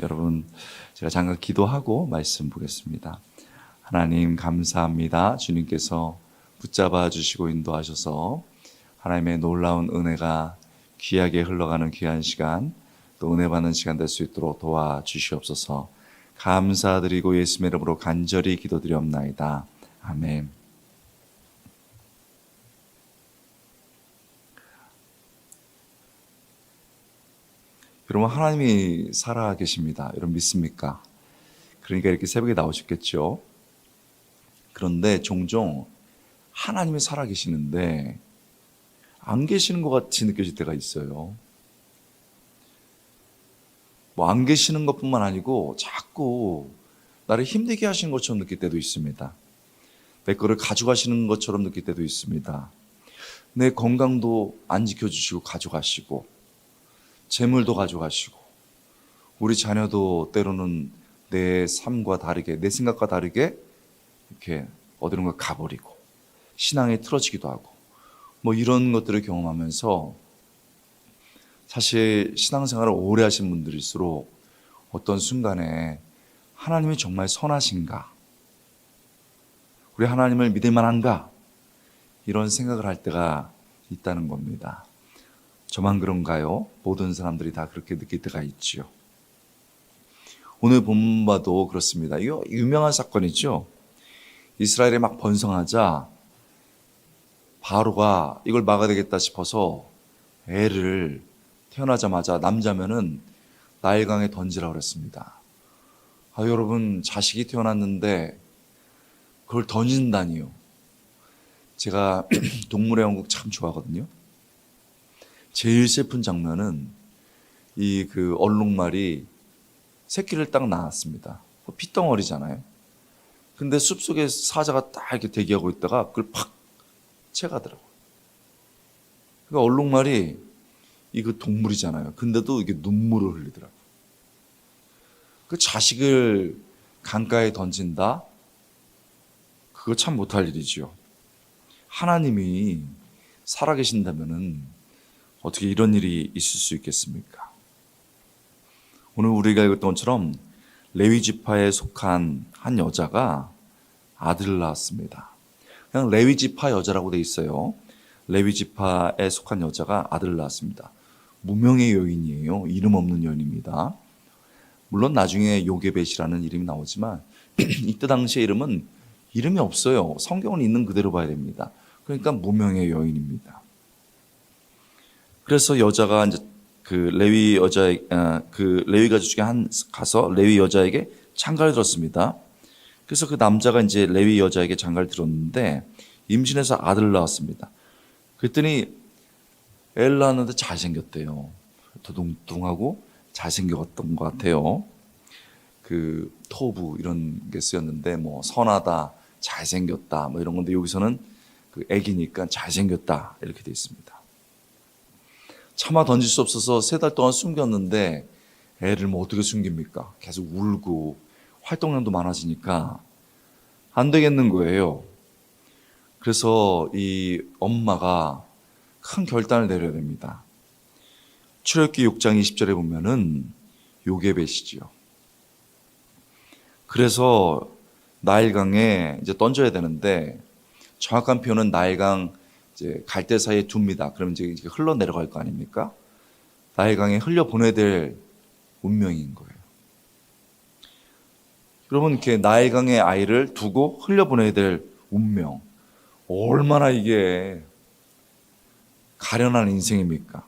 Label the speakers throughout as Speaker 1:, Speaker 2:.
Speaker 1: 여러분, 제가 잠깐 기도하고 말씀 보겠습니다. 하나님 감사합니다. 주님께서 붙잡아 주시고 인도하셔서 하나님의 놀라운 은혜가 귀하게 흘러가는 귀한 시간, 또 은혜 받는 시간 될 수 있도록 도와주시옵소서. 감사드리고 예수님의 이름으로 간절히 기도드리옵나이다. 아멘. 여러분, 하나님이 살아 계십니다. 여러분 믿습니까? 그러니까 이렇게 새벽에 나오셨겠죠. 그런데 종종 하나님이 살아 계시는데 안 계시는 것 같이 느껴질 때가 있어요. 안 계시는 것뿐만 아니고 자꾸 나를 힘들게 하시는 것처럼 느낄 때도 있습니다. 내 거를 가져가시는 것처럼 느낄 때도 있습니다. 내 건강도 안 지켜주시고 가져가시고, 재물도 가져가시고, 우리 자녀도 때로는 내 삶과 다르게, 내 생각과 다르게 이렇게 어디론가 가버리고 신앙이 틀어지기도 하고, 이런 것들을 경험하면서 사실 신앙생활을 오래 하신 분들일수록 어떤 순간에 하나님이 정말 선하신가, 우리 하나님을 믿을 만한가, 이런 생각을 할 때가 있다는 겁니다. 저만 그런가요? 모든 사람들이 다 그렇게 느낄 때가 있지요. 오늘 본문봐도 그렇습니다. 이거 유명한 사건이죠. 이스라엘에 막 번성하자 바로가 이걸 막아야 되겠다 싶어서 애를 태어나자마자 남자면은 나일강에 던지라고 그랬습니다. 여러분, 자식이 태어났는데 그걸 던진다니요. 제가 동물의 왕국 참 좋아하거든요. 제일 슬픈 장면은 그 얼룩말이 새끼를 딱 낳았습니다. 핏덩어리잖아요. 근데 숲속에 사자가 딱 이렇게 대기하고 있다가 그걸 팍 채가더라고요. 그러니까 얼룩말이 그 동물이잖아요. 근데도 이게 눈물을 흘리더라고요. 그 자식을 강가에 던진다? 그거 참 못할 일이지요. 하나님이 살아계신다면은 어떻게 이런 일이 있을 수 있겠습니까? 오늘 우리가 읽었던 것처럼 레위 지파에 속한 한 여자가 아들을 낳았습니다. 그냥 레위 지파 여자라고 돼 있어요. 레위 지파에 속한 여자가 아들을 낳았습니다. 무명의 여인이에요. 이름 없는 여인입니다. 물론 나중에 요게벳이라는 이름이 나오지만 이때 당시의 이름이 없어요. 성경은 있는 그대로 봐야 됩니다. 그러니까 무명의 여인입니다. 그래서 여자가 이제 레위 가족 중에 가서 레위 여자에게 장가를 들었습니다. 그래서 그 남자가 이제 레위 여자에게 장가를 들었는데 임신해서 아들을 낳았습니다. 그랬더니 애를 낳았는데 잘생겼대요. 도둥둥하고 잘생겼던 것 같아요. 토부 이런 게 쓰였는데 선하다, 잘생겼다 이런 건데 여기서는 애기니까 잘생겼다 이렇게 돼 있습니다. 차마 던질 수 없어서 3달 동안 숨겼는데 애를 어떻게 숨깁니까? 계속 울고 활동량도 많아지니까 안 되겠는 거예요. 그래서 이 엄마가 큰 결단을 내려야 됩니다. 출애굽기 6장 20절에 보면은 요게벳이지요. 그래서 나일강에 이제 던져야 되는데 정확한 표현은 나일강 이제 갈대 사이에 둡니다. 그럼 이제 흘러 내려갈 거 아닙니까? 나일강에 흘려 보내야 될 운명인 거예요. 여러분, 이렇게 나일강에 아이를 두고 흘려 보내야 될 운명, 얼마나 이게 가련한 인생입니까?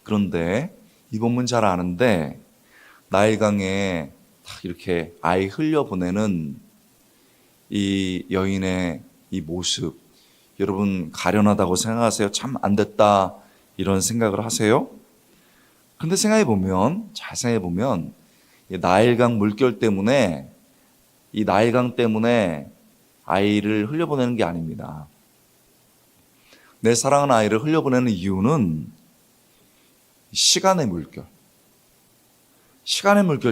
Speaker 1: 그런데 이 본문 잘 아는데 나일강에 딱 이렇게 아이 흘려 보내는 이 여인의 이 모습, 여러분 가련하다고 생각하세요? 참 안 됐다 이런 생각을 하세요? 그런데 잘 생각해보면 나일강 물결 때문에, 이 나일강 때문에 아이를 흘려보내는 게 아닙니다. 내 사랑하는 아이를 흘려보내는 이유는 시간의 물결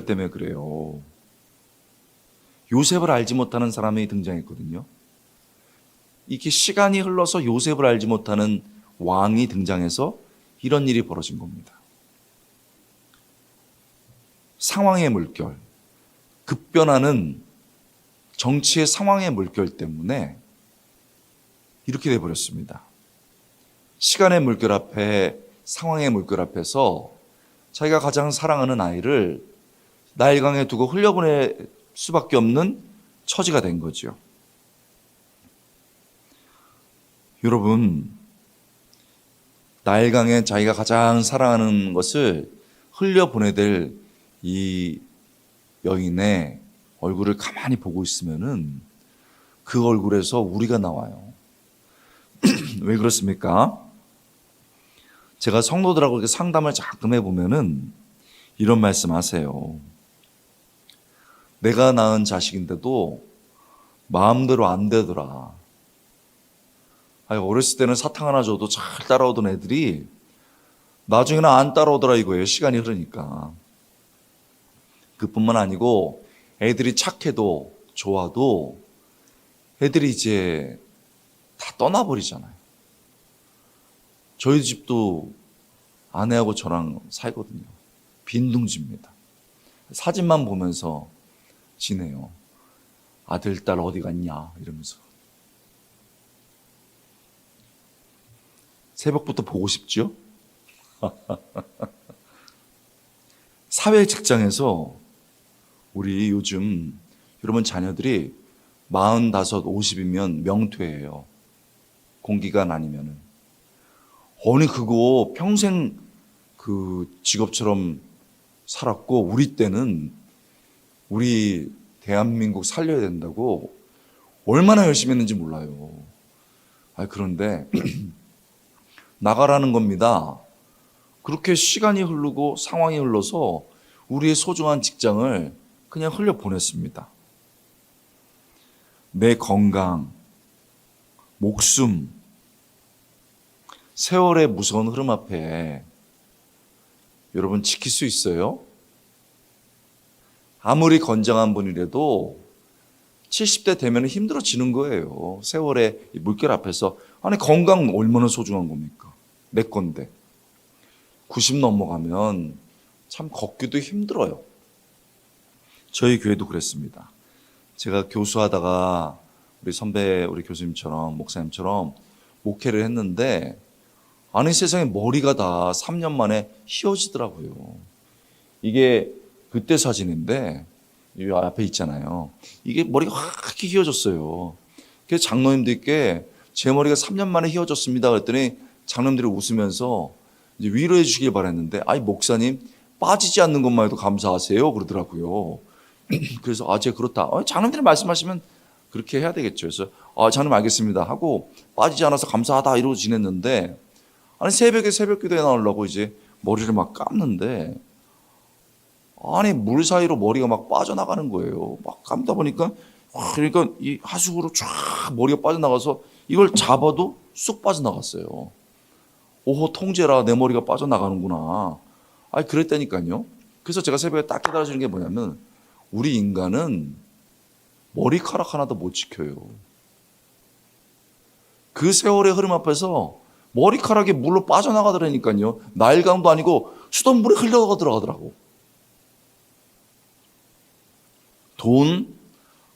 Speaker 1: 때문에 그래요. 요셉을 알지 못하는 사람이 등장했거든요. 이렇게 시간이 흘러서 요셉을 알지 못하는 왕이 등장해서 이런 일이 벌어진 겁니다. 상황의 물결, 급변하는 정치의 상황의 물결 때문에 이렇게 돼버렸습니다. 시간의 물결 앞에, 상황의 물결 앞에서 자기가 가장 사랑하는 아이를 나일강에 두고 흘려보낼 수밖에 없는 처지가 된 거죠. 여러분, 나일강에 자기가 가장 사랑하는 것을 흘려보내야 될 이 여인의 얼굴을 가만히 보고 있으면은 그 얼굴에서 우리가 나와요. 왜 그렇습니까? 제가 성도들하고 이렇게 상담을 가끔 해보면은 이런 말씀 하세요. 내가 낳은 자식인데도 마음대로 안 되더라. 아니, 어렸을 때는 사탕 하나 줘도 잘 따라오던 애들이 나중에는 안 따라오더라 이거예요. 시간이 흐르니까. 그뿐만 아니고 애들이 착해도 좋아도 애들이 이제 다 떠나버리잖아요. 저희 집도 아내하고 저랑 살거든요. 빈둥집니다. 사진만 보면서 지내요. 아들, 딸 어디 갔냐 이러면서. 새벽부터 보고 싶죠? 사회 직장에서 우리 요즘 여러분 자녀들이 45, 50이면 명퇴예요. 공기관 아니면은. 아니 그거 평생 그 직업처럼 살았고 우리 때는 우리 대한민국 살려야 된다고 얼마나 열심히 했는지 몰라요. 그런데 나가라는 겁니다. 그렇게 시간이 흐르고 상황이 흘러서 우리의 소중한 직장을 그냥 흘려보냈습니다. 내 건강, 목숨, 세월의 무서운 흐름 앞에 여러분 지킬 수 있어요? 아무리 건장한 분이라도 70대 되면 힘들어지는 거예요. 세월의 물결 앞에서. 아니 건강 얼마나 소중한 겁니까? 내 건데. 90 넘어가면 참 걷기도 힘들어요. 저희 교회도 그랬습니다. 제가 교수하다가 우리 선배, 우리 교수님처럼, 목사님처럼 목회를 했는데 아니 세상에 머리가 다 3년 만에 휘어지더라고요. 이게 그때 사진인데 이 앞에 있잖아요. 이게 머리가 확 휘어졌어요. 그래서 장로님들께 제 머리가 3년 만에 휘어졌습니다. 그랬더니 장로님들이 웃으면서 이제 위로해 주길 바랬는데 아니 목사님 빠지지 않는 것만 해도 감사하세요 그러더라고요. 그래서 제가 그렇다. 장로님들이 말씀하시면 그렇게 해야 되겠죠. 그래서 장로님 알겠습니다 하고 빠지지 않아서 감사하다 이러고 지냈는데 아니 새벽에 새벽 기도에 나오려고 이제 머리를 막 감는데 아니 물 사이로 머리가 막 빠져나가는 거예요. 막 감다 보니까 그러니까 이 하수구로 쫙 머리가 빠져나가서 이걸 잡아도 쑥 빠져나갔어요. 오호 통제라 내 머리가 빠져나가는구나. 그랬다니까요. 그래서 제가 새벽에 딱 깨달아지는 게 뭐냐면 우리 인간은 머리카락 하나도 못 지켜요. 그 세월의 흐름 앞에서 머리카락이 물로 빠져나가더라니까요. 나일강도 아니고 수돗물에 흘러가더라고. 돈,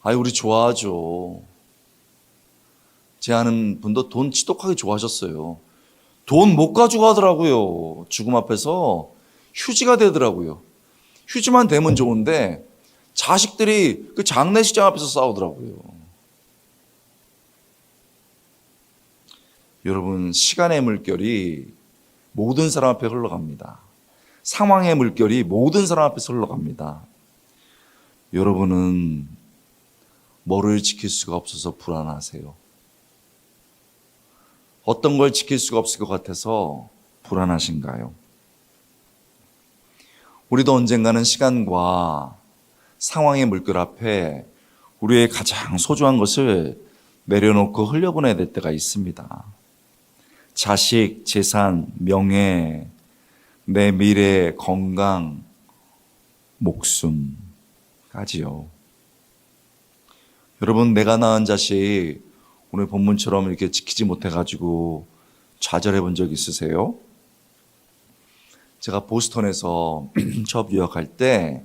Speaker 1: 우리 좋아하죠. 제 아는 분도 돈 지독하게 좋아하셨어요. 돈 못 가지고 하더라고요. 죽음 앞에서 휴지가 되더라고요. 휴지만 되면 좋은데 자식들이 그 장례식장 앞에서 싸우더라고요. 여러분, 시간의 물결이 모든 사람 앞에 흘러갑니다. 상황의 물결이 모든 사람 앞에서 흘러갑니다. 여러분은 뭐를 지킬 수가 없어서 불안하세요? 어떤 걸 지킬 수가 없을 것 같아서 불안하신가요? 우리도 언젠가는 시간과 상황의 물결 앞에 우리의 가장 소중한 것을 내려놓고 흘려보내야 될 때가 있습니다. 자식, 재산, 명예, 내 미래, 건강, 목숨까지요. 여러분, 내가 낳은 자식 오늘 본문처럼 이렇게 지키지 못해가지고 좌절해 본 적 있으세요? 제가 보스턴에서 처음 유학할 때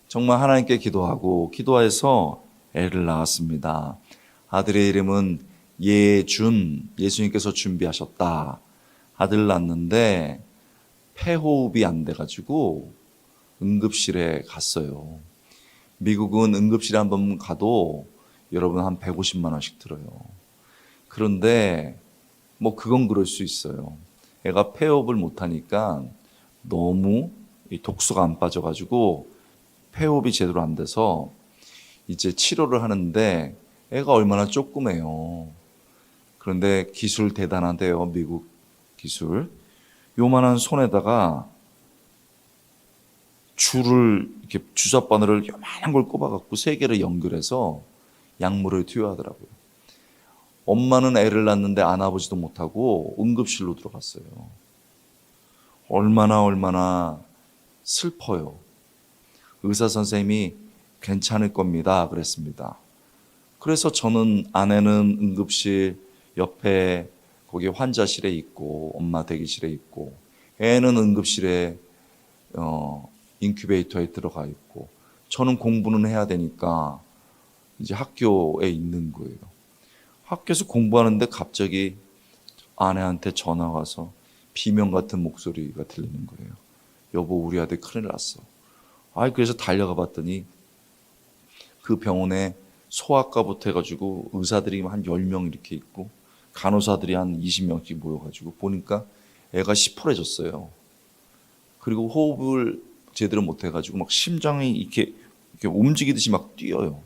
Speaker 1: 정말 하나님께 기도해서 애를 낳았습니다. 아들의 이름은 예준, 예수님께서 준비하셨다. 아들 낳았는데 폐호흡이 안 돼가지고 응급실에 갔어요. 미국은 응급실에 한 번 가도 여러분 한 150만 원씩 들어요. 그런데 뭐 그건 그럴 수 있어요. 애가 폐호흡을 못하니까 너무 이 독소가 안 빠져가지고 폐호흡이 제대로 안 돼서 이제 치료를 하는데 애가 얼마나 조그매요. 그런데 기술 대단하대요. 미국 기술. 요만한 손에다가 줄을 이렇게 주사 바늘을 요만한 걸 꼽아갖고 세 개를 연결해서 약물을 투여하더라고요. 엄마는 애를 낳는데 안아보지도 못하고 응급실로 들어갔어요. 얼마나 슬퍼요. 의사 선생님이 괜찮을 겁니다 그랬습니다. 그래서 저는 아내는 응급실 옆에 거기 환자실에 있고 엄마 대기실에 있고 애는 응급실에 인큐베이터에 들어가 있고 저는 공부는 해야 되니까 이제 학교에 있는 거예요. 학교에서 공부하는데 갑자기 아내한테 전화 와서 비명 같은 목소리가 들리는 거예요. 여보, 우리 아들 큰일 났어. 그래서 달려가 봤더니 그 병원에 소아과부터 해가지고 의사들이 한 10명 이렇게 있고 간호사들이 한 20명씩 모여가지고 보니까 애가 시퍼래졌어요. 그리고 호흡을 제대로 못해가지고 막 심장이 이렇게 움직이듯이 막 뛰어요.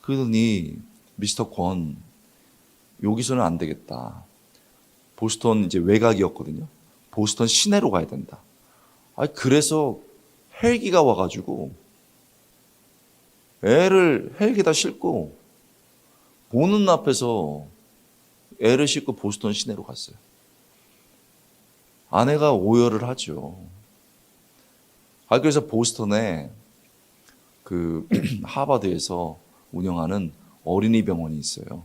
Speaker 1: 그러더니 미스터 권, 여기서는 안 되겠다. 보스턴 이제 외곽이었거든요. 보스턴 시내로 가야 된다. 그래서 헬기가 와가지고 애를 헬기에다 싣고 보는 앞에서 애를 싣고 보스턴 시내로 갔어요. 아내가 오열을 하죠. 그래서 보스턴에 그 하버드에서 운영하는 어린이 병원이 있어요.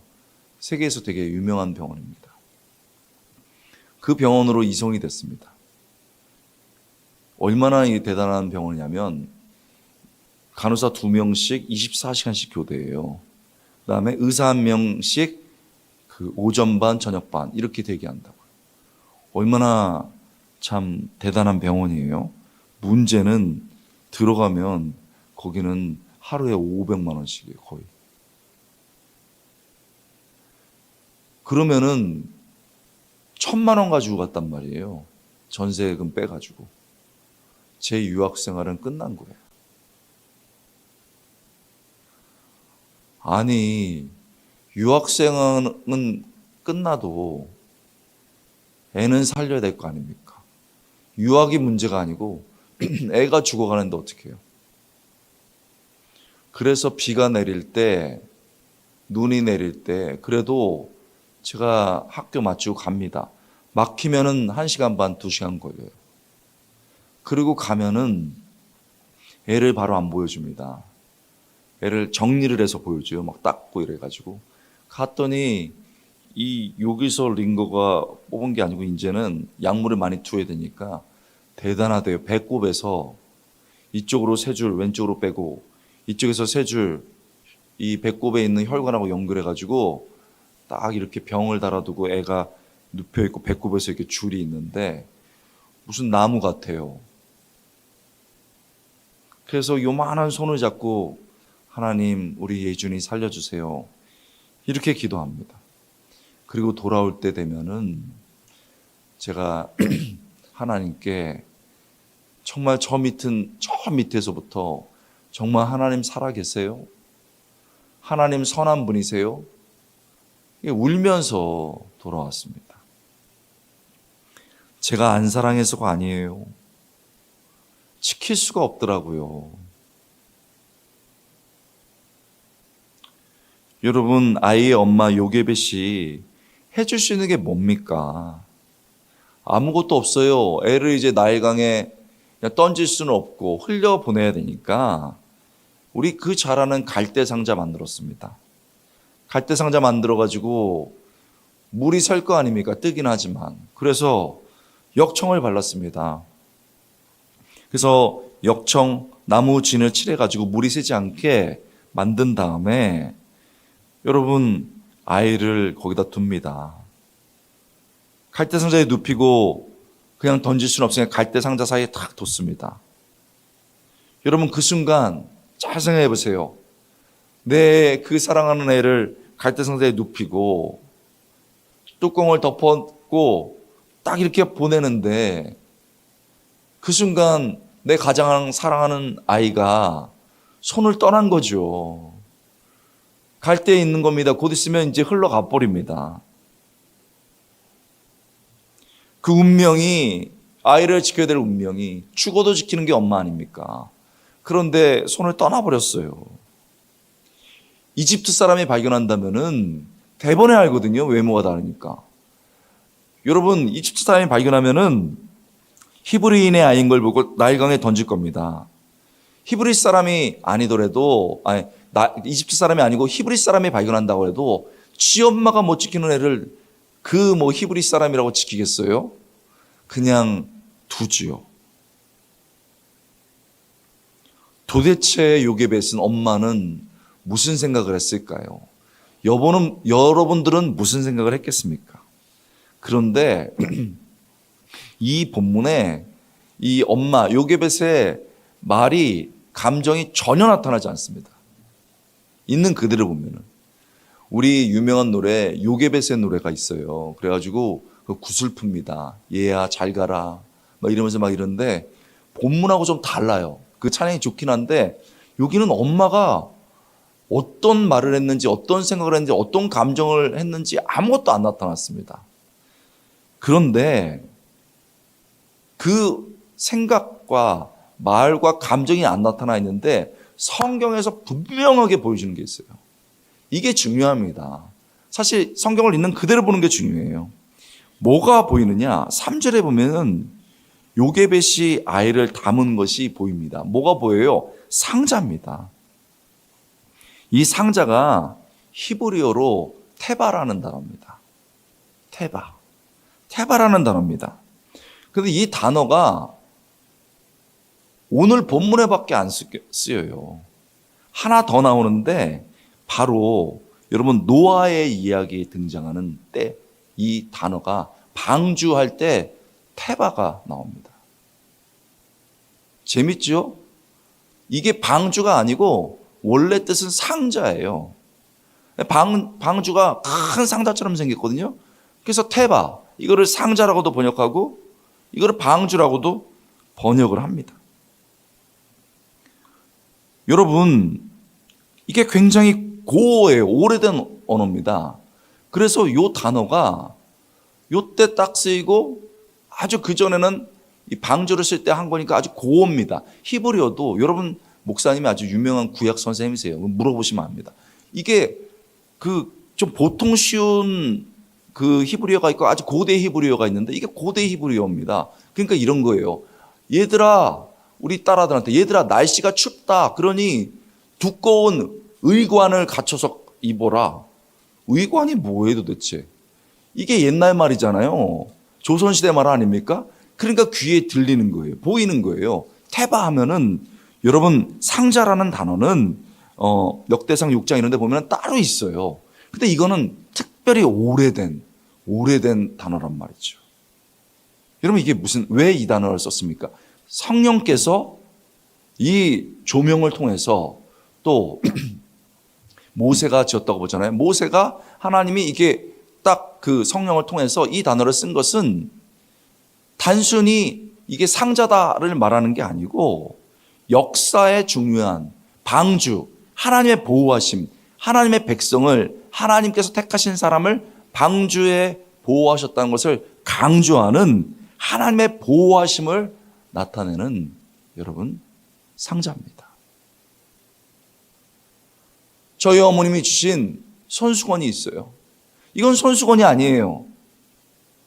Speaker 1: 세계에서 되게 유명한 병원입니다. 그 병원으로 이송이 됐습니다. 얼마나 대단한 병원이냐면 간호사 2명씩 24시간씩 교대해요. 그 다음에 의사 1명씩 그 오전반, 저녁반 이렇게 대기한다고요. 얼마나 참 대단한 병원이에요. 문제는 들어가면 거기는 하루에 500만 원씩이에요, 거의. 그러면은 1000만 원 가지고 갔단 말이에요. 전세금 빼가지고. 제 유학 생활은 끝난 거예요. 아니, 유학 생활은 끝나도 애는 살려야 될 거 아닙니까? 유학이 문제가 아니고 애가 죽어가는데 어떻게 해요? 그래서 비가 내릴 때, 눈이 내릴 때 그래도 제가 학교 마치고 갑니다. 막히면은 1시간 반, 2시간 걸려요. 그리고 가면은 애를 바로 안 보여줍니다. 애를 정리를 해서 보여줘요. 막 닦고 이래가지고. 갔더니 이 여기서 링거가 뽑은 게 아니고 이제는 약물을 많이 투여야 되니까 대단하대요. 배꼽에서 이쪽으로 3줄, 왼쪽으로 빼고 이쪽에서 3줄, 이 배꼽에 있는 혈관하고 연결해가지고 딱 이렇게 병을 달아두고 애가 눕혀있고 배꼽에서 이렇게 줄이 있는데 무슨 나무 같아요. 그래서 요만한 손을 잡고 하나님, 우리 예준이 살려주세요. 이렇게 기도합니다. 그리고 돌아올 때 되면은 제가 하나님께 정말 저 밑에서부터 정말 하나님 살아계세요? 하나님 선한 분이세요? 울면서 돌아왔습니다. 제가 안 사랑해서가 아니에요. 지킬 수가 없더라고요. 여러분, 아이의 엄마 요게베 씨 해줄 수 있는 게 뭡니까? 아무것도 없어요. 애를 이제 나일강에 그냥 던질 수는 없고 흘려보내야 되니까 우리 그 잘하는 갈대 상자 만들었습니다. 갈대 상자 만들어가지고 물이 셀 거 아닙니까? 뜨긴 하지만. 그래서 역청을 발랐습니다. 그래서 역청 나무 진을 칠해가지고 물이 새지 않게 만든 다음에 여러분 아이를 거기다 둡니다. 갈대 상자에 눕히고 그냥 던질 수는 없으니까 갈대 상자 사이에 탁 뒀습니다. 여러분 그 순간 잘 생각해 보세요. 내 그 사랑하는 애를 갈대 상자에 눕히고 뚜껑을 덮었고 딱 이렇게 보내는데 그 순간 내 가장 사랑하는 아이가 손을 떠난 거죠. 갈대에 있는 겁니다. 곧 있으면 이제 흘러가 버립니다. 그 운명이, 아이를 지켜야 될 운명이 죽어도 지키는 게 엄마 아닙니까? 그런데 손을 떠나버렸어요. 이집트 사람이 발견한다면은 대번에 알거든요. 외모가 다르니까. 여러분 이집트 사람이 발견하면은 히브리인의 아이인 걸 보고 나일강에 던질 겁니다. 히브리 사람이 아니더라도, 이집트 사람이 아니고 히브리 사람이 발견한다고 해도 지 엄마가 못 지키는 애를 그 히브리 사람이라고 지키겠어요? 그냥 두지요. 도대체 요게벳은 엄마는 무슨 생각을 했을까요? 여러분들은 무슨 생각을 했겠습니까? 그런데 이 본문에 이 엄마 요게벳의 말이, 감정이 전혀 나타나지 않습니다. 있는 그대로 보면은. 우리 유명한 노래 요게벳의 노래가 있어요. 그래가지고 그 구슬픕니다. 얘야 잘 가라 막 이러면서 막 이러는데 본문하고 좀 달라요. 그 찬양이 좋긴 한데 여기는 엄마가 어떤 말을 했는지, 어떤 생각을 했는지, 어떤 감정을 했는지 아무것도 안 나타났습니다. 그런데 그 생각과 말과 감정이 안 나타나 있는데 성경에서 분명하게 보여주는 게 있어요. 이게 중요합니다. 사실 성경을 있는 그대로 보는 게 중요해요. 뭐가 보이느냐? 3절에 보면은 요게벳이 아이를 담은 것이 보입니다. 뭐가 보여요? 상자입니다. 이 상자가 히브리어로 테바라는 단어입니다. 테바라는 단어입니다. 그런데 이 단어가 오늘 본문에밖에 안 쓰여요. 하나 더 나오는데 바로 여러분 노아의 이야기에 등장하는 때 이 단어가 방주할 때 테바가 나옵니다. 재밌죠? 이게 방주가 아니고 원래 뜻은 상자예요. 방주가 큰 상자처럼 생겼거든요. 그래서 테바, 이거를 상자라고도 번역하고 이거를 방주라고도 번역을 합니다. 여러분 이게 굉장히 고어예요. 오래된 언어입니다. 그래서 이 단어가 요때 딱 쓰이고 아주 그전에는 이 방주를 쓸 때 한 거니까 아주 고어입니다. 히브리어도 여러분 목사님이 아주 유명한 구약 선생님이세요. 물어보시면 압니다. 이게 그 좀 보통 쉬운 그 히브리어가 있고 아주 고대 히브리어가 있는데 이게 고대 히브리어입니다. 그러니까 이런 거예요. 얘들아, 우리 딸아들한테 얘들아 날씨가 춥다. 그러니 두꺼운 의관을 갖춰서 입어라. 의관이 뭐예요 도대체? 이게 옛날 말이잖아요. 조선시대 말 아닙니까? 그러니까 귀에 들리는 거예요. 보이는 거예요. 테바 하면은 여러분 상자라는 단어는 역대상 6장 이런 데 보면 따로 있어요. 근데 이거는 특별히 오래된 단어란 말이죠. 여러분 이게 왜 이 단어를 썼습니까? 성령께서 이 조명을 통해서 또 모세가 지었다고 보잖아요. 모세가 하나님이 이게 딱 그 성령을 통해서 이 단어를 쓴 것은 단순히 이게 상자다를 말하는 게 아니고 역사의 중요한 방주, 하나님의 보호하심, 하나님의 백성을 하나님께서 택하신 사람을 방주에 보호하셨다는 것을 강조하는 하나님의 보호하심을 나타내는 여러분 상자입니다. 저희 어머님이 주신 손수건이 있어요. 이건 손수건이 아니에요.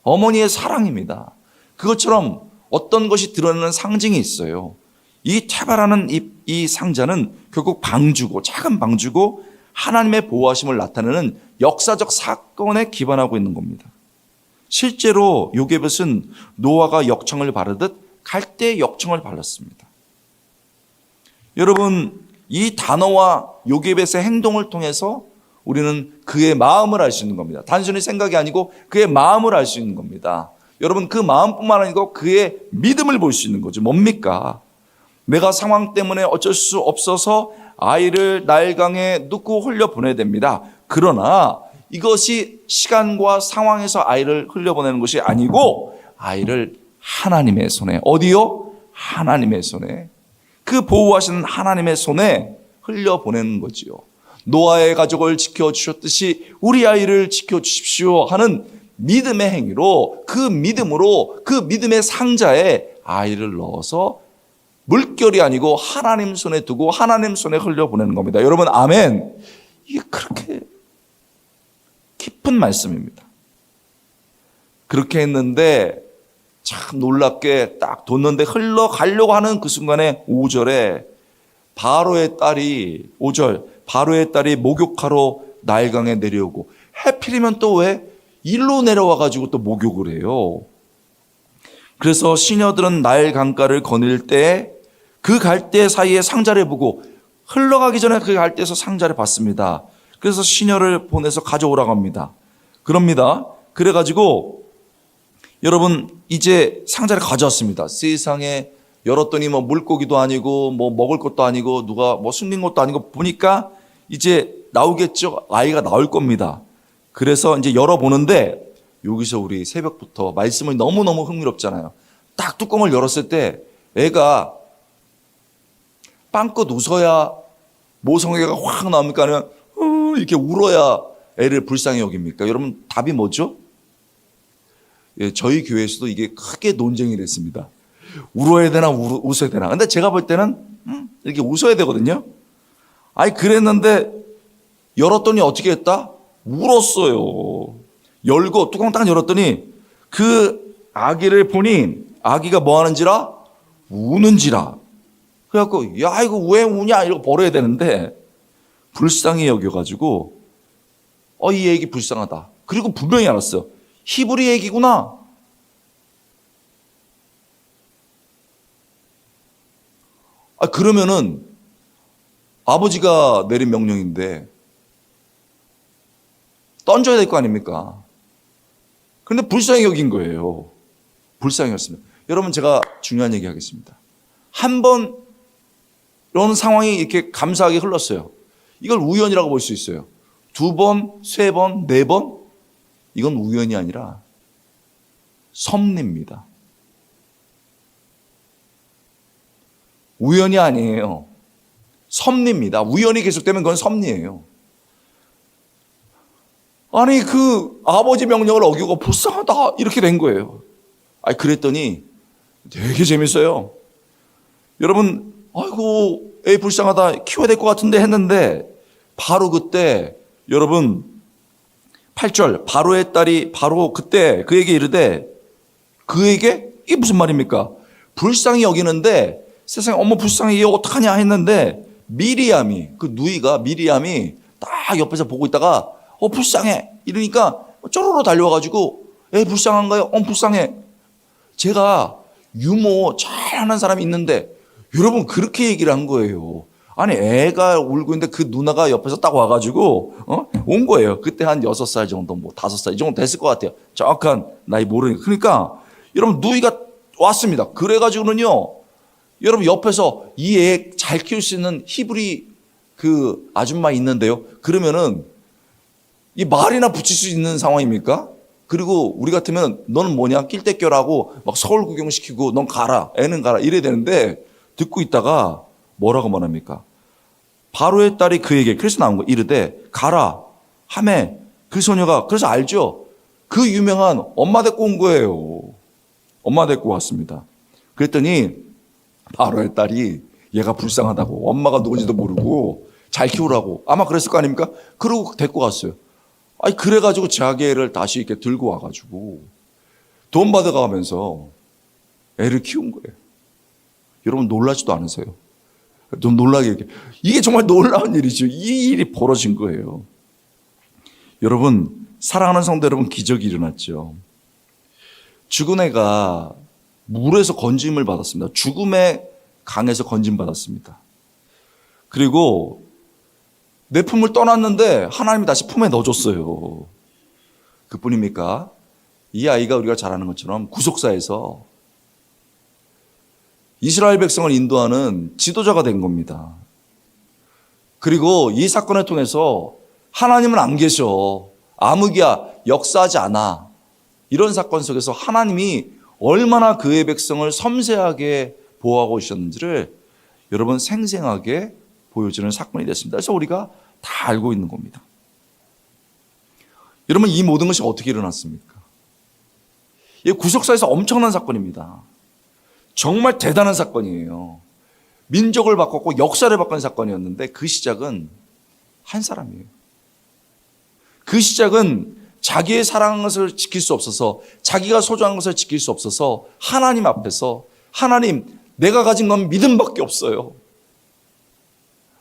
Speaker 1: 어머니의 사랑입니다. 그것처럼 어떤 것이 드러내는 상징이 있어요. 이 테바라는 이 상자는 결국 방주고 작은 방주고 하나님의 보호하심을 나타내는 역사적 사건에 기반하고 있는 겁니다. 실제로 요게벳은 노아가 역청을 바르듯 갈대의 역청을 발랐습니다. 여러분, 이 단어와 요게벳의 행동을 통해서 우리는 그의 마음을 알 수 있는 겁니다. 단순히 생각이 아니고 그의 마음을 알 수 있는 겁니다. 여러분, 그 마음뿐만 아니고 그의 믿음을 볼 수 있는 거죠. 뭡니까? 내가 상황 때문에 어쩔 수 없어서 아이를 나일강에 넣고 흘려보내야 됩니다. 그러나 이것이 시간과 상황에서 아이를 흘려보내는 것이 아니고 아이를 하나님의 손에, 어디요? 하나님의 손에, 그 보호하시는 하나님의 손에 흘려보내는 거지요. 노아의 가족을 지켜주셨듯이 우리 아이를 지켜주십시오 하는 믿음의 행위로, 그 믿음으로 그 믿음의 상자에 아이를 넣어서 물결이 아니고 하나님 손에 두고 하나님 손에 흘려보내는 겁니다. 여러분, 아멘. 이게 그렇게 깊은 말씀입니다. 그렇게 했는데 참 놀랍게 딱 뒀는데 흘러가려고 하는 그 순간에 5절에 바로의 딸이, 5절, 바로의 딸이 목욕하러 나일강에 내려오고, 해필이면 또 왜 일로 내려와가지고 또 목욕을 해요. 그래서 시녀들은 나일 강가를 거닐 때 그 갈대 사이에 상자를 보고, 흘러가기 전에 그 갈대에서 상자를 봤습니다. 그래서 시녀를 보내서 가져오라고 합니다. 그럽니다. 그래가지고 여러분, 이제 상자를 가져왔습니다. 세상에 열었더니 뭐 물고기도 아니고 뭐 먹을 것도 아니고 누가 뭐 숨긴 것도 아니고, 보니까 이제 나오겠죠. 아이가 나올 겁니다. 그래서 이제 열어보는데, 여기서 우리 새벽부터 말씀이 너무너무 흥미롭잖아요. 딱 뚜껑을 열었을 때 애가 빵긋 웃어야 모성애가 확 나옵니까? 아니면 이렇게 울어야 애를 불쌍히 여깁니까? 여러분, 답이 뭐죠? 예, 저희 교회에서도 이게 크게 논쟁이 됐습니다. 울어야 되나 웃어야 되나. 근데 제가 볼 때는 이렇게 웃어야 되거든요. 아니, 그랬는데 열었더니 어떻게 했다? 울었어요. 열고 뚜껑 딱 열었더니 그 아기를 보니 아기가 뭐 하는지라? 우는지라. 그래갖고 야, 이거 왜 우냐 이러고 버려야 되는데 불쌍히 여겨가지고 이 얘기 불쌍하다. 그리고 분명히 알았어요. 히브리 얘기구나. 그러면은 아버지가 내린 명령인데 던져야 될 거 아닙니까? 그런데 불쌍히 여긴 거예요. 불쌍히 여겼습니다. 여러분, 제가 중요한 얘기 하겠습니다. 한 번 이런 상황이 이렇게 감사하게 흘렀어요. 이걸 우연이라고 볼 수 있어요. 2번, 3번, 4번? 이건 우연이 아니라 섭리입니다. 우연이 아니에요. 섭리입니다. 우연이 계속되면 그건 섭리예요. 아니, 그 아버지 명령을 어기고 불쌍하다 이렇게 된 거예요. 그랬더니 되게 재밌어요. 여러분, 아이고 애 불쌍하다, 키워야 될 것 같은데 했는데 바로 그때 여러분 8절, 바로의 딸이 바로 그때 그에게 이르되, 그에게? 이게 무슨 말입니까? 불쌍히 여기는데 세상에 어머 불쌍해 얘 어떡하냐 했는데, 미리암이, 그 누이가 미리암이 딱 옆에서 보고 있다가 불쌍해 이러니까 쪼로로 달려와가지고 애 불쌍한가요? 불쌍해. 제가 유모 잘하는 사람이 있는데 여러분, 그렇게 얘기를 한 거예요. 아니, 애가 울고 있는데 그 누나가 옆에서 딱 와가지고 온 거예요. 그때 한 6살 정도, 뭐 5살 이 정도 됐을 것 같아요. 정확한 나이 모르니까. 그러니까 여러분, 누이가 왔습니다. 그래가지고는요, 여러분 옆에서 이 애 잘 키울 수 있는 히브리 그 아줌마 있는데요. 그러면은 이 말이나 붙일 수 있는 상황입니까? 그리고 우리 같으면 너는 뭐냐? 낄 때 껴라고 막 서울 구경시키고 넌 가라, 애는 가라 이래야 되는데, 듣고 있다가 뭐라고 말합니까? 바로의 딸이 그에게, 그래서 나온 거, 이르되 가라 하매 그 소녀가, 그래서 알죠? 그 유명한 엄마 데리고 온 거예요. 엄마 데리고 왔습니다. 그랬더니 바로의 딸이 얘가 불쌍하다고, 엄마가 누군지도 모르고 잘 키우라고 아마 그랬을 거 아닙니까? 그러고 데리고 갔어요. 그래가지고 자기 애를 다시 이렇게 들고 와가지고 돈 받아가면서 애를 키운 거예요. 여러분, 놀라지도 않으세요? 좀 놀라게 이렇게. 이게 정말 놀라운 일이죠. 이 일이 벌어진 거예요. 여러분, 사랑하는 성도 여러분, 기적이 일어났죠. 죽은 애가 물에서 건짐을 받았습니다. 죽음의 강에서 건짐 받았습니다. 그리고 내 품을 떠났는데 하나님이 다시 품에 넣어줬어요. 그뿐입니까? 이 아이가 우리가 잘 아는 것처럼 구속사에서 이스라엘 백성을 인도하는 지도자가 된 겁니다. 그리고 이 사건을 통해서 하나님은 안 계셔, 암흑이야, 역사하지 않아, 이런 사건 속에서 하나님이 얼마나 그의 백성을 섬세하게 보호하고 있었는지를 여러분 생생하게 보여주는 사건이 됐습니다. 그래서 우리가 다 알고 있는 겁니다. 여러분, 이 모든 것이 어떻게 일어났습니까? 이 구속사에서 엄청난 사건입니다. 정말 대단한 사건이에요. 민족을 바꿨고 역사를 바꾼 사건이었는데 그 시작은 한 사람이에요. 그 시작은 자기의 사랑한 것을 지킬 수 없어서, 자기가 소중한 것을 지킬 수 없어서 하나님 앞에서, 하나님, 내가 가진 건 믿음밖에 없어요.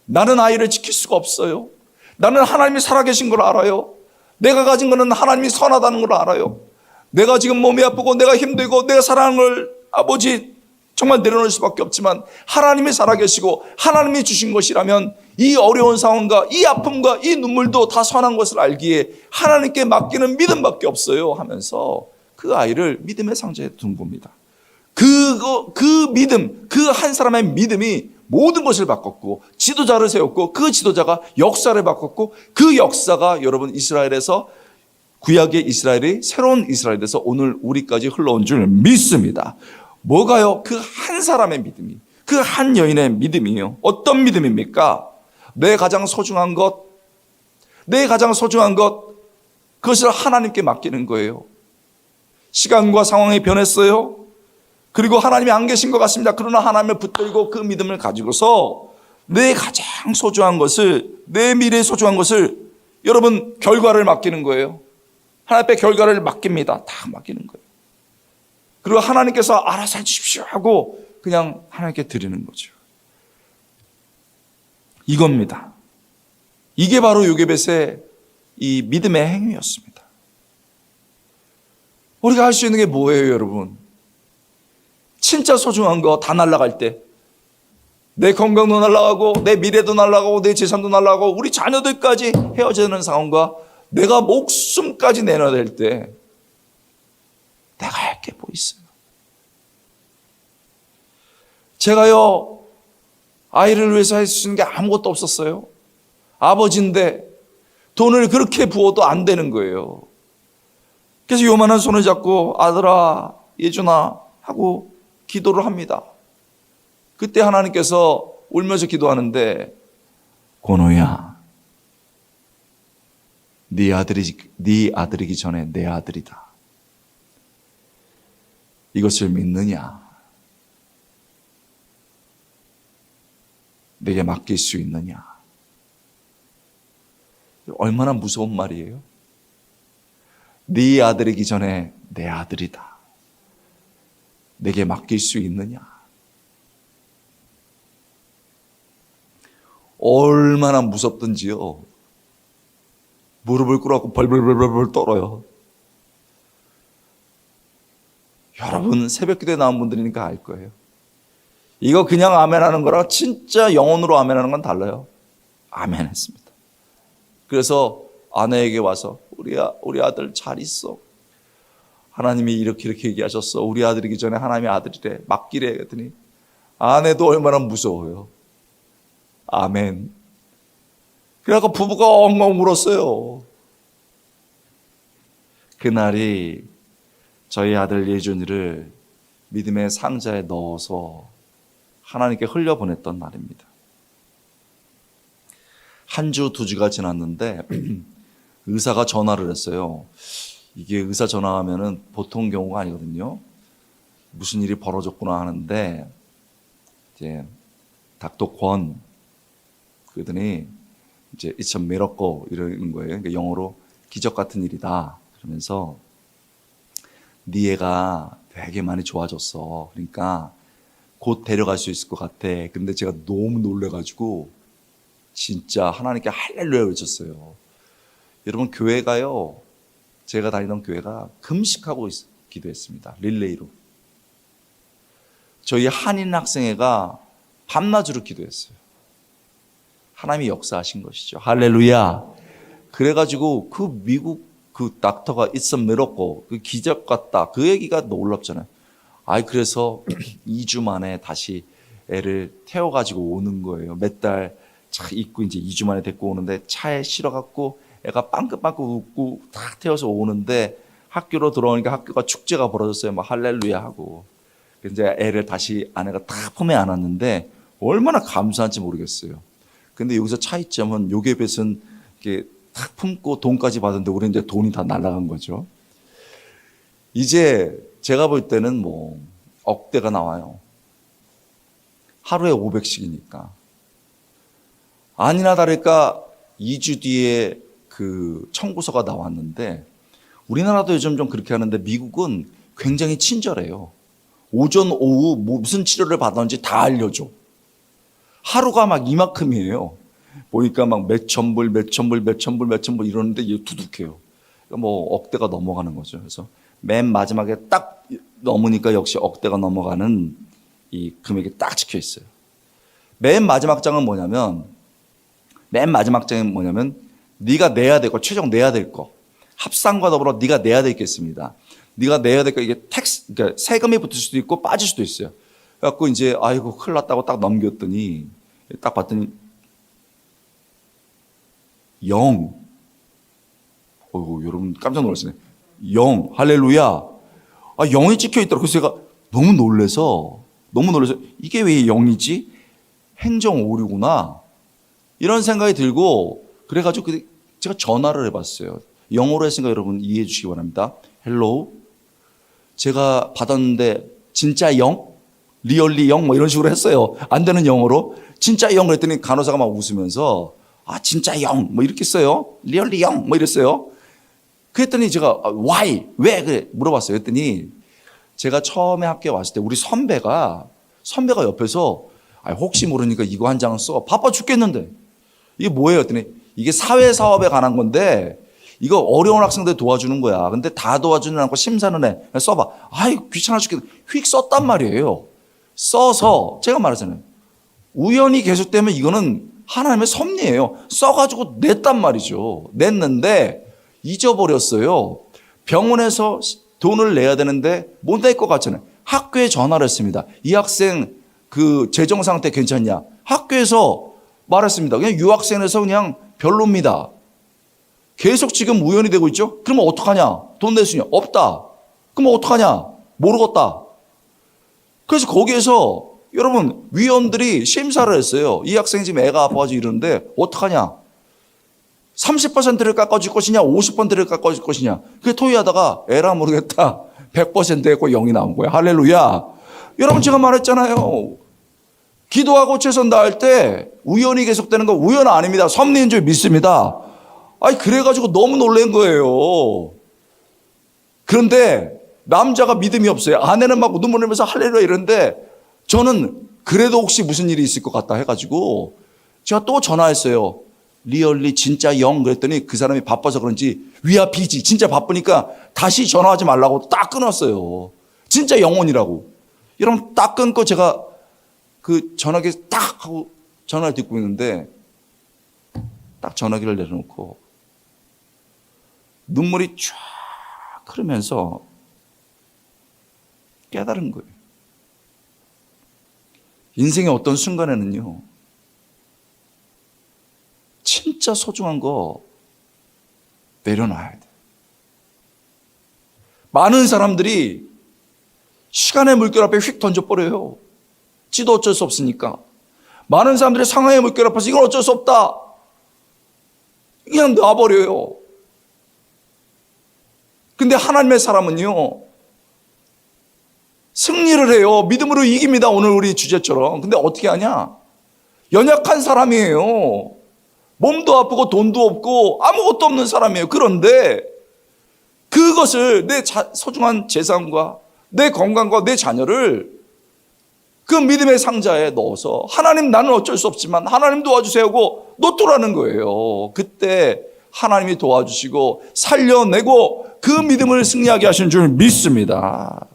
Speaker 1: 나는 아이를 지킬 수가 없어요. 나는 하나님이 살아계신 걸 알아요. 내가 가진 거는 하나님이 선하다는 걸 알아요. 내가 지금 몸이 아프고 내가 힘들고 내가 사랑하는 걸 아버지 정말 내려놓을 수밖에 없지만 하나님이 살아계시고 하나님이 주신 것이라면 이 어려운 상황과 이 아픔과 이 눈물도 다 선한 것을 알기에 하나님께 맡기는 믿음밖에 없어요 하면서 그 아이를 믿음의 상자에 둔 겁니다. 그 믿음, 그 한 사람의 믿음이 모든 것을 바꿨고 지도자를 세웠고 그 지도자가 역사를 바꿨고 그 역사가 여러분 이스라엘에서, 구약의 이스라엘이 새로운 이스라엘이 돼서 오늘 우리까지 흘러온 줄 믿습니다. 뭐가요? 그 한 사람의 믿음이, 그 한 여인의 믿음이요. 어떤 믿음입니까? 내 가장 소중한 것, 그것을 하나님께 맡기는 거예요. 시간과 상황이 변했어요. 그리고 하나님이 안 계신 것 같습니다. 그러나 하나님을 붙들고 그 믿음을 가지고서 내 가장 소중한 것을, 내 미래에 소중한 것을 여러분 결과를 맡기는 거예요. 하나님 앞에 결과를 맡깁니다. 다 맡기는 거예요. 그리고 하나님께서 알아서 해주십시오 하고 그냥 하나님께 드리는 거죠. 이겁니다. 이게 바로 요게벳의 이 믿음의 행위였습니다. 우리가 할 수 있는 게 뭐예요, 여러분? 진짜 소중한 거 다 날아갈 때, 내 건강도 날아가고 내 미래도 날아가고 내 재산도 날아가고 우리 자녀들까지 헤어지는 상황과 내가 목숨까지 내놔야 될 때 내가 할 게 뭐 있어요? 제가요, 아이를 위해서 할 수 있는 게 아무것도 없었어요. 아버지인데 돈을 그렇게 부어도 안 되는 거예요. 그래서 요만한 손을 잡고 아들아, 예준아 하고 기도를 합니다. 그때 하나님께서 울면서 기도하는데, 권호야, 네 아들이기 전에 내 아들이다. 이것을 믿느냐? 내게 맡길 수 있느냐? 얼마나 무서운 말이에요. 네 아들이기 전에 내 아들이다. 내게 맡길 수 있느냐? 얼마나 무섭든지요. 무릎을 꿇어갖고 벌벌벌벌 떨어요. 여러분 새벽기도에 나온 분들이니까 알 거예요. 이거 그냥 아멘 하는 거랑 진짜 영혼으로 아멘 하는 건 달라요. 아멘 했습니다. 그래서 아내에게 와서 우리 아들 잘 있어. 하나님이 이렇게 얘기하셨어. 우리 아들이기 전에 하나님의 아들이래. 맡기래. 그랬더니 아내도 얼마나 무서워요. 아멘. 그래서 부부가 엉엉 울었어요. 그날이 저희 아들 예준이를 믿음의 상자에 넣어서 하나님께 흘려보냈던 날입니다. 한 주, 2주가 지났는데 의사가 전화를 했어요. 이게 의사 전화하면은 보통 경우가 아니거든요. 무슨 일이 벌어졌구나 하는데 이제 닥터 권 그러더니 이제 It's a miracle 이러는 거예요. 그러니까 영어로 기적 같은 일이다. 그러면서 네 애가 되게 많이 좋아졌어. 그러니까 곧 데려갈 수 있을 것 같아. 근데 제가 너무 놀래가지고 진짜 하나님께 할렐루야 외쳤어요. 여러분 교회가요, 제가 다니던 교회가 금식하고 기도했습니다. 릴레이로. 저희 한인 학생회가 밤낮으로 기도했어요. 하나님이 역사하신 것이죠. 할렐루야. 그래가지고 그 미국 그 닥터가 It's a miracle, 그 기적 같다, 그 얘기가 놀랍잖아요. 그래서 2주 만에 다시 애를 태워가지고 오는 거예요. 몇 달 차 입고 이제 2주 만에 데리고 오는데 차에 실어갖고 애가 빵긋빵긋 웃고 딱 태워서 오는데 학교로 들어오니까 학교가 축제가 벌어졌어요. 막 할렐루야 하고. 이제 애를 다시 아내가 딱 품에 안았는데 얼마나 감사한지 모르겠어요. 근데 여기서 차이점은 요괴뱃은 이렇게 딱 품고 돈까지 받았는데 우리는 이제 돈이 다 날아간 거죠. 이제 제가 볼 때는 뭐 억대가 나와요. 하루에 500씩이니까. 아니나 다를까 2주 뒤에 그 청구서가 나왔는데 우리나라도 요즘 좀 그렇게 하는데 미국은 굉장히 친절해요. 오전, 오후 무슨 치료를 받았는지 다 알려줘. 하루가 막 이만큼이에요. 보니까 막 몇천 불 이러는데 이게 두둑해요. 그러니까 뭐 억대가 넘어가는 거죠. 그래서 맨 마지막에 딱 넘으니까 역시 억대가 넘어가는 이 금액이 딱 찍혀 있어요. 맨 마지막 장은 뭐냐면 네가 내야 될 거, 최종 내야 될 거. 합산과 더불어 네가 내야 될 게 있습니다. 네가 내야 될 거, 이게 텍스, 그러니까 세금이 붙을 수도 있고 빠질 수도 있어요. 그래갖고 이제 아이고 큰일 났다고 딱 넘겼더니 딱 봤더니 0. 어이구, 여러분 깜짝 놀랐어요. 0. 할렐루야. 0이 찍혀 있더라고요. 그래서 제가 너무 놀라서 이게 왜 0이지? 행정 오류구나. 이런 생각이 들고 그래가지고 제가 전화를 해봤어요. 영어로 했으니까 여러분 이해해 주시기 바랍니다. 헬로우. 제가 받았는데 진짜 0? 리얼리 0? 뭐 이런 식으로 했어요. 안 되는 영어로. 진짜 0 그랬더니 간호사가 막 웃으면서 진짜 0? 뭐 이렇게 써요. 리얼리 0? 뭐 이랬어요. 그랬더니 제가 why? 왜? 그래 물어봤어요. 그랬더니 제가 처음에 학교에 왔을 때 우리 선배가 옆에서 혹시 모르니까 이거 한 장 써. 바빠 죽겠는데. 이게 뭐예요? 그랬더니 이게 사회사업에 관한 건데 이거 어려운 학생들 도와주는 거야. 근데 다 도와주는 않고 심사는 해. 써봐. 귀찮아 죽겠다. 휙 썼단 말이에요. 써서 제가 말하잖아요. 우연히 계속되면 이거는 하나님의 섭리예요. 써가지고 냈단 말이죠. 냈는데 잊어버렸어요. 병원에서 돈을 내야 되는데 못 낼 것 같잖아요. 학교에 전화를 했습니다. 이 학생 그 재정 상태 괜찮냐? 학교에서 말했습니다. 그냥 유학생에서 그냥 별로입니다. 계속 지금 우연이 되고 있죠? 그러면 어떡하냐? 돈 낼 수 있냐? 없다. 그럼 어떡하냐? 모르겠다. 그래서 거기에서 여러분 위원들이 심사를 했어요. 이 학생이 지금 애가 아파가지고 이러는데 어떡하냐? 30%를 깎아줄 것이냐? 50%를 깎아줄 것이냐? 그게 토의하다가 에라 모르겠다. 100% 했고 0이 나온 거야. 할렐루야. 여러분 제가 말했잖아요. 기도하고 최선 다할 때 우연이 계속되는 거 우연 아닙니다. 섭리인 줄 믿습니다. 그래가지고 너무 놀란 거예요. 그런데 남자가 믿음이 없어요. 아내는 막 눈물 흘리면서 할렐루야 이러는데 저는 그래도 혹시 무슨 일이 있을 것 같다 해가지고 제가 또 전화했어요. 리얼리 진짜 0 그랬더니 그 사람이 바빠서 그런지 위아 비지 진짜 바쁘니까 다시 전화하지 말라고 딱 끊었어요. 진짜 영혼이라고. 여러분 딱 끊고 제가 그 전화기 딱 하고 전화를 듣고 있는데 딱 전화기를 내려놓고 눈물이 쫙 흐르면서 깨달은 거예요. 인생의 어떤 순간에는요, 진짜 소중한 거 내려놔야 돼. 많은 사람들이 시간의 물결 앞에 휙 던져버려요. 지도 어쩔 수 없으니까. 많은 사람들이 상황의 물결 앞에서 이건 어쩔 수 없다. 그냥 놔버려요. 근데 하나님의 사람은요, 승리를 해요. 믿음으로 이깁니다. 오늘 우리 주제처럼. 근데 어떻게 하냐? 연약한 사람이에요. 몸도 아프고 돈도 없고 아무것도 없는 사람이에요. 그런데 그것을 내 소중한 재산과 내 건강과 내 자녀를 그 믿음의 상자에 넣어서 하나님 나는 어쩔 수 없지만 하나님 도와주세요 하고 놓더라는 거예요. 그때 하나님이 도와주시고 살려내고 그 믿음을 승리하게 하시는 줄 믿습니다.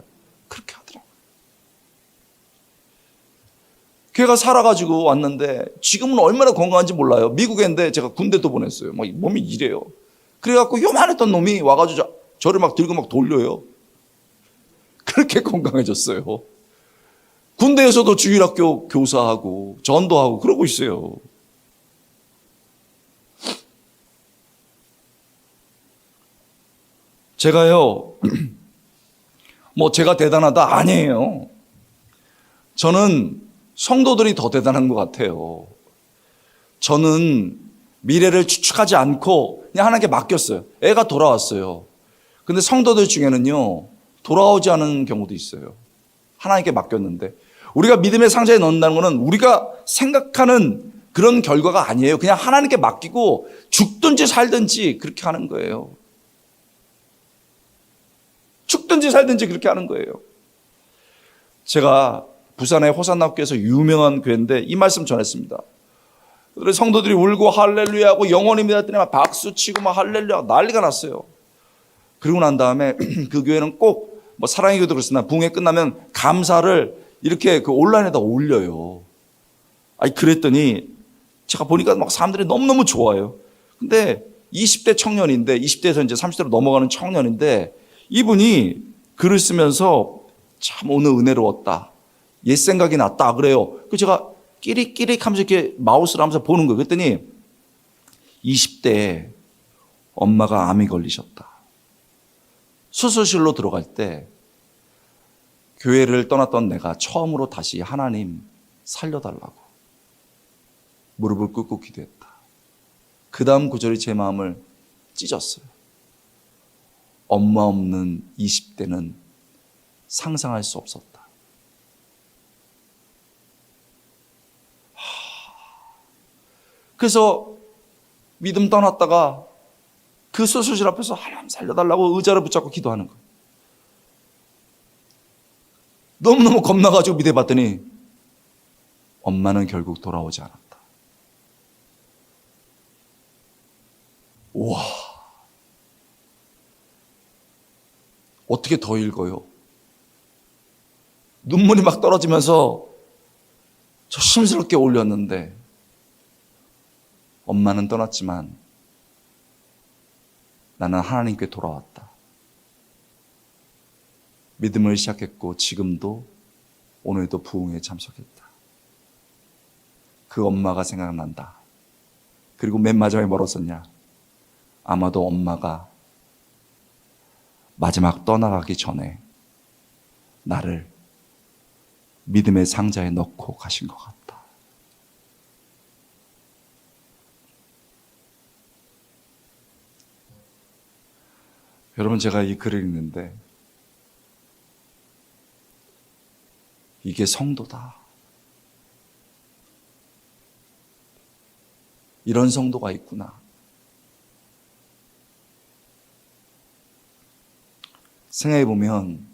Speaker 1: 그렇게 하더라고요. 걔가 살아가지고 왔는데 지금은 얼마나 건강한지 몰라요. 미국에 있는데 제가 군대도 보냈어요. 막 몸이 이래요. 그래갖고 요만했던 놈이 와가지고 저를 막 들고 막 돌려요. 그렇게 건강해졌어요. 군대에서도 주일학교 교사하고 전도하고 그러고 있어요. 제가요, 뭐 제가 대단하다? 아니에요. 저는 성도들이 더 대단한 것 같아요. 저는 미래를 추측하지 않고 그냥 하나님께 맡겼어요. 애가 돌아왔어요. 근데 성도들 중에는요, 돌아오지 않은 경우도 있어요. 하나님께 맡겼는데. 우리가 믿음의 상자에 넣는다는 것은 우리가 생각하는 그런 결과가 아니에요. 그냥 하나님께 맡기고 죽든지 살든지 그렇게 하는 거예요. 죽든지 살든지 그렇게 하는 거예요. 제가 부산의 호산나교에서 유명한 교회인데 이 말씀 전했습니다. 성도들이 울고 할렐루야 하고 영원입니다 했더니 막 박수 치고 막 할렐루야 난리가 났어요. 그리고 난 다음에 그 교회는 꼭 뭐 사랑의 교회도 그렇습니다. 붕괴 끝나면 감사를 이렇게 그 온라인에다 올려요. 아니 그랬더니 제가 보니까 막 사람들이 너무너무 좋아요. 근데 20대 청년인데 20대에서 이제 30대로 넘어가는 청년인데 이분이 글을 쓰면서 참 오늘 은혜로웠다. 옛 생각이 났다 그래요. 그 제가 끼릭끼릭 하면서 이렇게 마우스를 하면서 보는 거예요. 그랬더니 20대에 엄마가 암이 걸리셨다. 수술실로 들어갈 때 교회를 떠났던 내가 처음으로 다시 하나님 살려달라고 무릎을 꿇고 기도했다. 그 다음 구절이 제 마음을 찢었어요. 엄마 없는 20대는 상상할 수 없었다. 그래서 믿음 떠났다가 그 수술실 앞에서 하나님 살려달라고 의자를 붙잡고 기도하는 거예요. 너무너무 겁나가지고 믿어봤더니 엄마는 결국 돌아오지 않았다. 우와. 어떻게 더 읽어요? 눈물이 막 떨어지면서 조심스럽게 올렸는데 엄마는 떠났지만 나는 하나님께 돌아왔다. 믿음을 시작했고 지금도 오늘도 부흥에 참석했다. 그 엄마가 생각난다. 그리고 맨 마지막에 뭐라고 썼냐? 아마도 엄마가 마지막 떠나가기 전에 나를 믿음의 상자에 넣고 가신 것 같다. 여러분, 제가 이 글을 읽는데 이게 성도다. 이런 성도가 있구나. 생각해 보면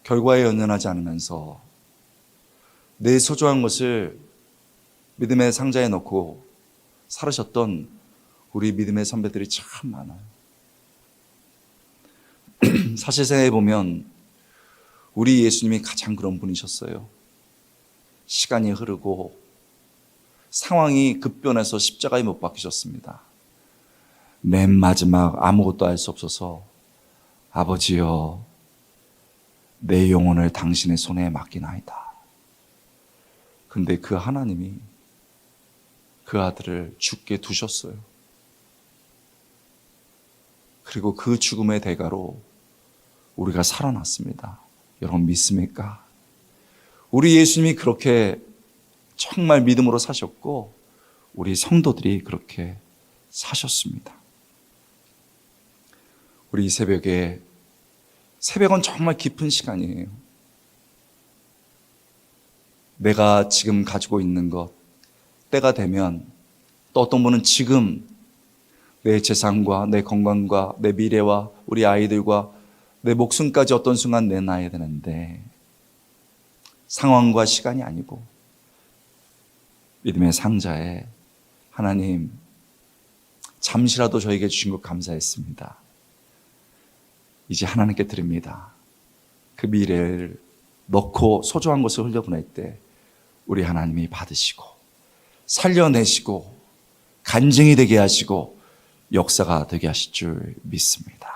Speaker 1: 결과에 연연하지 않으면서 내 소중한 것을 믿음의 상자에 넣고 살으셨던 우리 믿음의 선배들이 참 많아요. 사실 생각해 보면 우리 예수님이 가장 그런 분이셨어요. 시간이 흐르고 상황이 급변해서 십자가에 못 박히셨습니다. 맨 마지막 아무것도 할 수 없어서 아버지여 내 영혼을 당신의 손에 맡기나이다. 근데 그 하나님이 그 아들을 죽게 두셨어요. 그리고 그 죽음의 대가로 우리가 살아났습니다. 여러분 믿습니까? 우리 예수님이 그렇게 정말 믿음으로 사셨고 우리 성도들이 그렇게 사셨습니다. 우리 이 새벽은 정말 깊은 시간이에요. 내가 지금 가지고 있는 것, 때가 되면 또 어떤 분은 지금 내 재산과 내 건강과 내 미래와 우리 아이들과 내 목숨까지 어떤 순간 내놔야 되는데 상황과 시간이 아니고 믿음의 상자에 하나님 잠시라도 저에게 주신 것 감사했습니다. 이제 하나님께 드립니다. 그 미래를 넣고 소중한 것을 흘려보낼 때 우리 하나님이 받으시고 살려내시고 간증이 되게 하시고 역사가 되게 하실 줄 믿습니다.